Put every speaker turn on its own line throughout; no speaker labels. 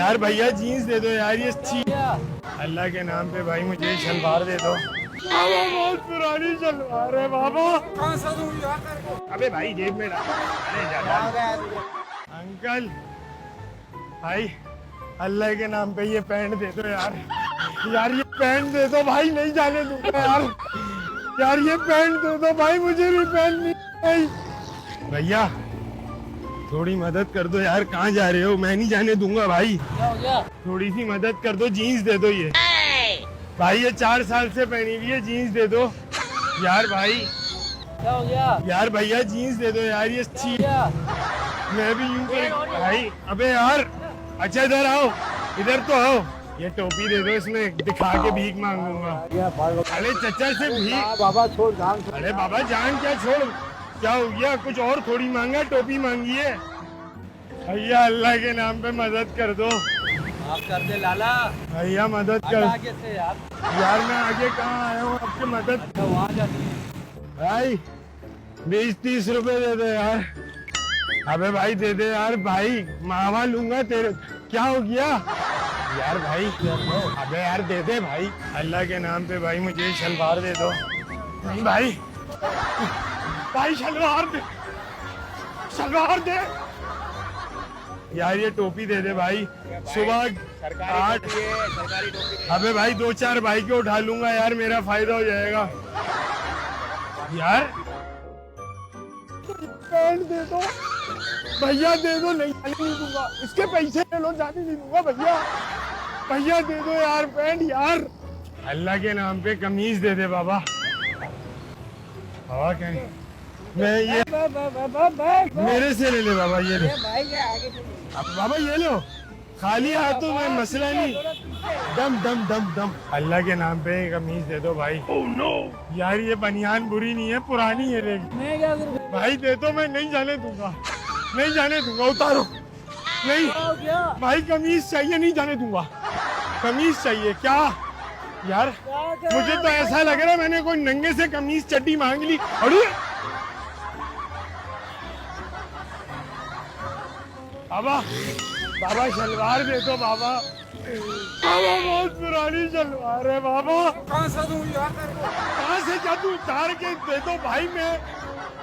यार भैया जीन्स दे दो यार, ये अच्छी। अल्लाह के नाम पे भाई मुझे शलवार दे दो। बहुत पुरानी शलवार है बाबा। कौन सा दूं यार? अबे भाई जेब में डाल। अरे जा अंकल भाई, अल्लाह के नाम पे ये पैंट दे दो यार। यार ये पैंट दे दो भाई, नहीं जाने दूंगा यार। यार ये पैंट दे दो भाई, मुझे भी पैंट नहीं। भैया थोड़ी मदद कर दो यार, कहाँ जा रहे हो? मैं नहीं जाने दूंगा भाई।
क्या हो गया?
थोड़ी सी मदद कर दो, जीन्स दे दो ये। भाई ये 4 साल से पहनी हुई है, जीन्स दे दो यार भाई।
क्या हो गया?
यार भैया जीन्स दे दो यार, ये अच्छी। मैं भी यूं भाई। अबे यार अच्छा इधर आओ, इधर तो आओ। ये टोपी दे दो, इसमें दिखा के भीख मांगूंगा। अरे चचा से भीख।
बाबा छोड़ जान।
अरे बाबा जान क्या छोड़, क्या हो गया? कुछ और थोड़ी मांगा, टोपी मांगी है। भैया अल्लाह के नाम पे मदद कर दो।
आप कर दे लाला।
भैया मदद कर।
आगे से यार।
यार मैं आगे कहाँ आया हूँ आपकी मदद।
वहाँ जाती
भाई 20-30 रुपए दे दे यार। अबे भाई दे दे यार भाई, मावा लूंगा तेरे। क्या हो गया यार भाई? अबे यार दे दे भाई, अल्लाह के नाम पे भाई मुझे शलवार दे दो। नहीं भाई, भाई शलवार दे, शलवार दे यार। ये टोपी दे दे भाई, सुबह 8।
सरकारी टोपी।
अबे भाई 2-4 भाई को उठा लूंगा यार, मेरा फायदा हो जाएगा यार। पैंट दे दो भैया, दे दो। नहीं जाने नहीं दूंगा, इसके पैसे ले लो, जाने नहीं दूंगा भैया। भैया दे दो यार पैंट यार, अल्लाह के नाम पे। कमीज दे दे बाबा। बाबा क्या मैं ये मेरे से ले ले बाबा, ये ले। अब बाबा ये लो, खाली हाथों में मसला नहीं। दम दम दम दम, अल्लाह के नाम पे कमीज दे दो भाई। oh, no. यार ये बनियान बुरी नहीं है, पुरानी है।
मैं क्या करूं?
भाई दे दो, मैं नहीं जाने दूंगा, नहीं जाने दूंगा। उतारो। नहीं भाई कमीज चाहिए, नहीं जाने दूंगा। कमीज चाहिए क्या यार? मुझे तो ऐसा लग रहा है मैंने कोई नंगे से कमीज चड्डी मांग ली। अरे बाबा, बाबा शलवार दे दो बाबा। बाबा बहुत पुरानी शलवार है बाबा।
कहाँ से दूं यार?
कहाँ से जादू उतार के दे दो भाई। मैं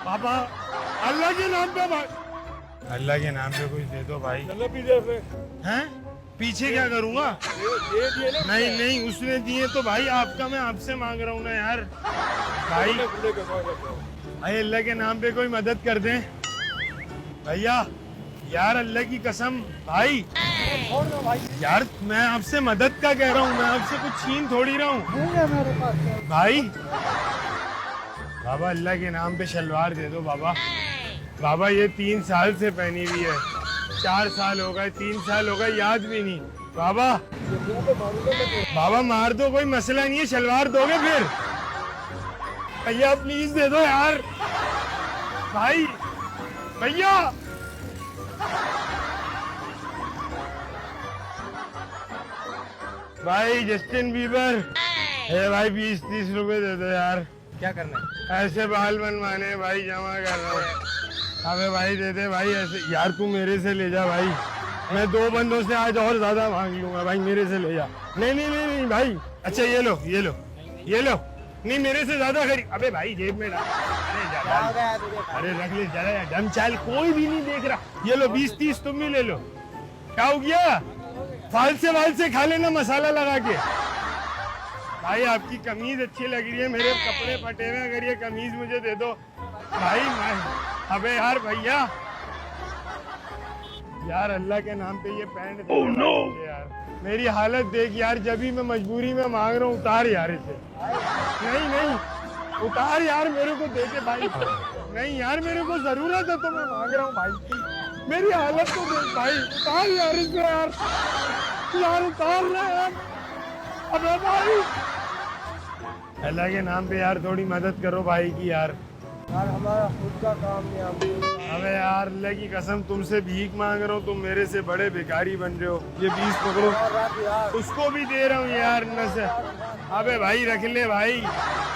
बाबा अल्लाह के नाम पे भाई, अल्लाह के नाम पे कुछ दे दो भाई।
चलो पीछे से।
हैं? पीछे क्या करूँगा? नहीं नहीं, उसने दिए तो भाई आपका, मैं आपसे मांग रहा हूँ ना यार भाई। भाई अल्लाह के नाम पे कोई मदद कर दें भैया। यार अल्लाह की कसम भाई, यार मैं आपसे मदद का कह रहा हूँ, मैं आपसे कुछ छीन थोड़ी रहा हूँ भाई। बाबा अल्लाह के नाम पे शलवार दे दो बाबा। बाबा ये 3 साल से पहनी हुई है, 4 साल हो गए, 3 साल हो गए, याद भी नहीं बाबा। बाबा मार दो, कोई मसला नहीं है, शलवार दोगे फिर? भैया प्लीज दे दो यार भाई। भैया भाई जस्टिन बीबर है भाई, 20-30 रुपए दे दो यार।
क्या करना है?
ऐसे बाल बनवाने भाई, जमा कर रहा हूँ। अबे भाई दे दे भाई ऐसे यार, तू मेरे से ले जा भाई। मैं 2 बंदों से आज और ज्यादा मांग लूंगा भाई, मेरे से ले जा। नहीं नहीं नहीं नहीं भाई। अच्छा ये लो ये लो ये लो। नहीं मेरे से ज्यादा खरीद। अबे भाई जेब में डाल। अरे रख ले जरा, दम चाल, कोई भी नहीं देख रहा। ये लो 20-30 तुम भी ले लो। क्या हो गया? फाल से खा लेना मसाला लगा के। भाई आपकी कमीज अच्छी लग रही है, मेरे कपड़े फटे हुए, अगर ये कमीज मुझे दे दो भाई। मैं अबे यार भैया, यार अल्लाह के नाम पे ये पैंट दे दो। no. यार मेरी हालत देख यार, जब भी मैं मजबूरी में मांग रहा हूँ। उतार यार इसे। नहीं नहीं उतार यार, मेरे को दे के भाई। नहीं यार मेरे को जरूरत है तो मैं मांग रहा हूँ भाई, मेरी हालत तो देख भाई। उतार यार इसे यार, यार उतार रहे यार। अबे भाई अल्लाह के नाम पे यार थोड़ी मदद करो भाई की यार।
यार हमारा खुद का काम नहीं है।
अबे यार अल्लाह की कसम तुमसे भीख मांग रहा हूँ, तुम मेरे से बड़े भिखारी बन रहे हो। ये 20 पकड़ो, उसको भी दे रहा हूँ यार न से। अबे भाई रख ले भाई,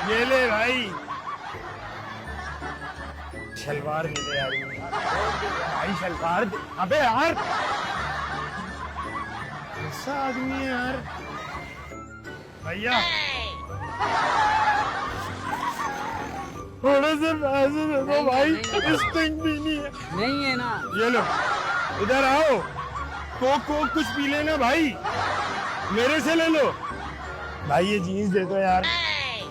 ये ले भाई। शलवार दे दे यार भाई, शलवार दे। अबे यार कैसा आदमी है यार भैया थोड़े से पैसे दे दो भाई स्टिंग भी नहीं है
नहीं है ना
ये लो इधर आओ कोक कुछ पी लेना भाई मेरे से ले लो भाई ये जीन्स दे दो यार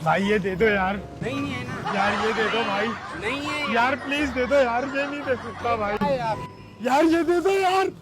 भाई ये दे दो यार
नहीं है ना
यार ये दे दो भाई
नहीं है
यार प्लीज दे दो यार ये नहीं दे सकता भाई
यार
यार ये दे दो यार